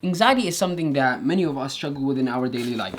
Anxiety is something that many of us struggle with in our daily life.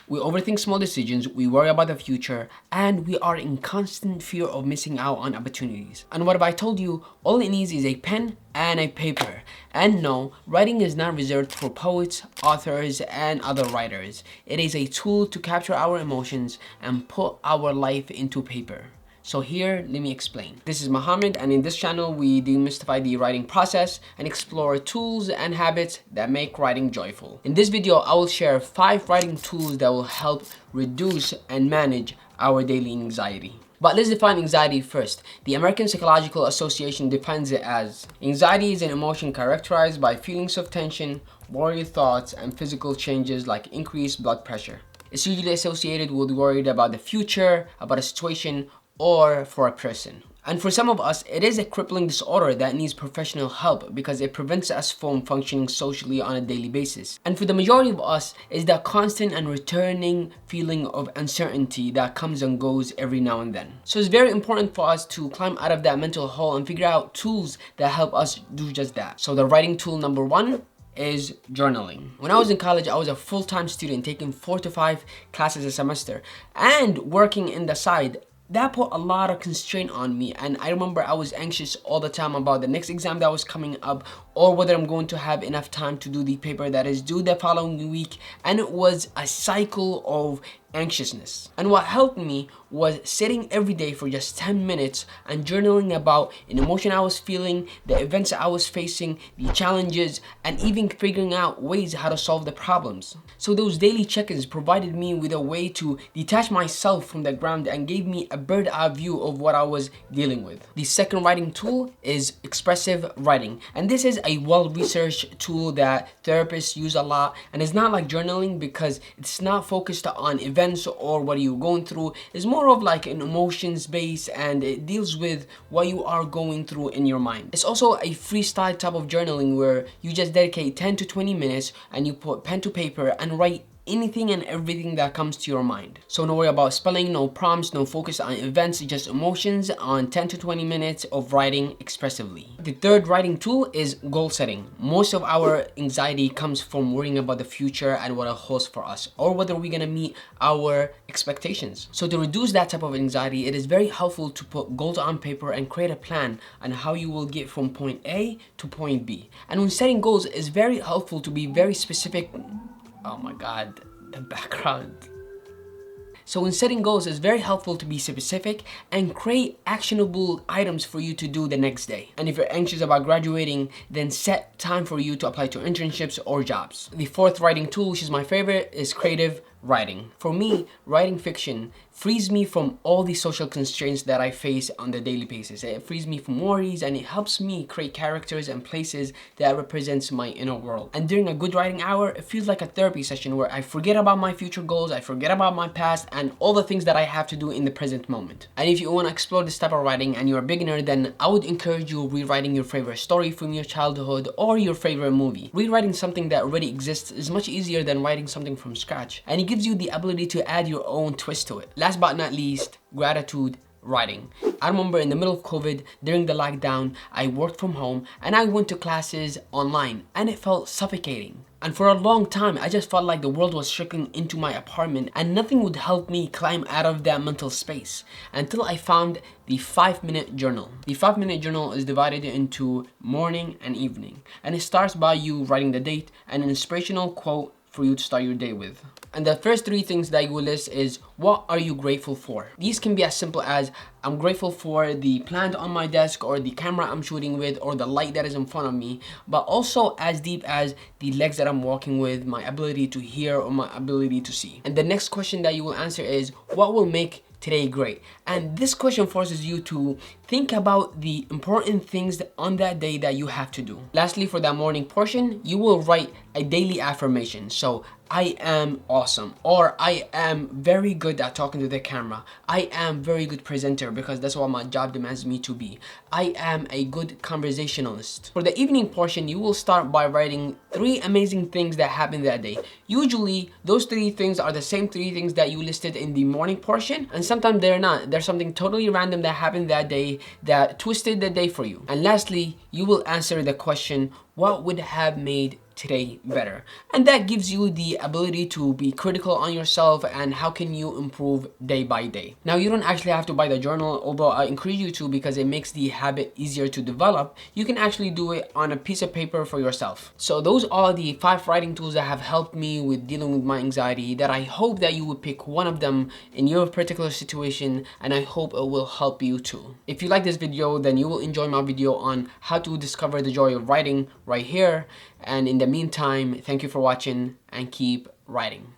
We overthink small decisions, we worry about the future, and we are in constant fear of missing out on opportunities. And what if I told you all it needs is a pen and a paper? And no, writing is not reserved for poets, authors, and other writers. It is a tool to capture our emotions and put our life into paper. So here, let me explain. This is Mohamed, and in this channel, we demystify the writing process and explore tools and habits that make writing joyful. In this video, I will share 5 writing tools that will help reduce and manage our daily anxiety. But let's define anxiety first. The American Psychological Association defines it as: anxiety is an emotion characterized by feelings of tension, worried thoughts, and physical changes like increased blood pressure. It's usually associated with worried about the future, about a situation, or for a person. And for some of us, it is a crippling disorder that needs professional help because it prevents us from functioning socially on a daily basis. And for the majority of us, it's that constant and returning feeling of uncertainty that comes and goes every now and then. So it's very important for us to climb out of that mental hole and figure out tools that help us do just that. So the writing tool number 1 is journaling. When I was in college, I was a full-time student taking 4 to 5 classes a semester and working in the side. That put a lot of constraint on me, and I remember I was anxious all the time about the next exam that was coming up, or whether I'm going to have enough time to do the paper that is due the following week, and it was a cycle of anxiousness. And what helped me was sitting every day for just 10 minutes and journaling about an emotion I was feeling, the events I was facing, the challenges, and even figuring out ways how to solve the problems. So those daily check-ins provided me with a way to detach myself from the ground and gave me a bird's-eye view of what I was dealing with. The second writing tool is expressive writing, and this is a well-researched tool that therapists use a lot, and it's not like journaling because it's not focused on events or what you're going through. It's more of like an emotions base, and it deals with what you are going through in your mind. It's also a freestyle type of journaling where you just dedicate 10 to 20 minutes and you put pen to paper and write anything and everything that comes to your mind. So no worry about spelling, no prompts, no focus on events, just emotions on 10 to 20 minutes of writing expressively. The third writing tool is goal setting. Most of our anxiety comes from worrying about the future and what it holds for us, or whether we're gonna meet our expectations. So to reduce that type of anxiety, it is very helpful to put goals on paper and create a plan on how you will get from point A to point B. And when setting goals, it's very helpful to be very specific. Oh my God, the background. So when setting goals, it's very helpful to be specific and create actionable items for you to do the next day. And if you're anxious about graduating, then set time for you to apply to internships or jobs. The fourth writing tool, which is my favorite, is creative writing. For me, writing fiction frees me from all the social constraints that I face on the daily basis. It frees me from worries, and it helps me create characters and places that represents my inner world. And during a good writing hour, it feels like a therapy session where I forget about my future goals, I forget about my past, and all the things that I have to do in the present moment. And if you want to explore this type of writing and you're a beginner, then I would encourage you rewriting your favorite story from your childhood or your favorite movie. Rewriting something that already exists is much easier than writing something from scratch, and it gives you the ability to add your own twist to it. Last but not least, gratitude writing. I remember in the middle of COVID, during the lockdown, I worked from home and I went to classes online, and it felt suffocating. And for a long time, I just felt like the world was trickling into my apartment and nothing would help me climb out of that mental space until I found the 5-minute journal. The 5-minute journal is divided into morning and evening, and it starts by you writing the date and an inspirational quote for you to start your day with. And the first 3 things that you will list is, what are you grateful for? These can be as simple as, I'm grateful for the plant on my desk, or the camera I'm shooting with, or the light that is in front of me, but also as deep as the legs that I'm walking with, my ability to hear, or my ability to see. And the next question that you will answer is, what will make today great? And this question forces you to think about the important things on that day that you have to do. Lastly, for that morning portion, you will write a daily affirmation. So I am awesome, or I am very good at talking to the camera. I am very good presenter because that's what my job demands me to be. I am a good conversationalist. For the evening portion, you will start by writing 3 amazing things that happened that day. Usually, those 3 things are the same 3 things that you listed in the morning portion, and sometimes they're not. There's something totally random that happened that day that twisted the day for you. And lastly, you will answer the question, what would have made today better? And that gives you the ability to be critical on yourself and how can you improve day by day. Now, you don't actually have to buy the journal, although I encourage you to because it makes the habit easier to develop. You can actually do it on a piece of paper for yourself. So those are the 5 writing tools that have helped me with dealing with my anxiety, that I hope that you would pick one of them in your particular situation, and I hope it will help you too. If you like this video, then you will enjoy my video on how to discover the joy of writing right here. And in the meantime, thank you for watching and keep writing.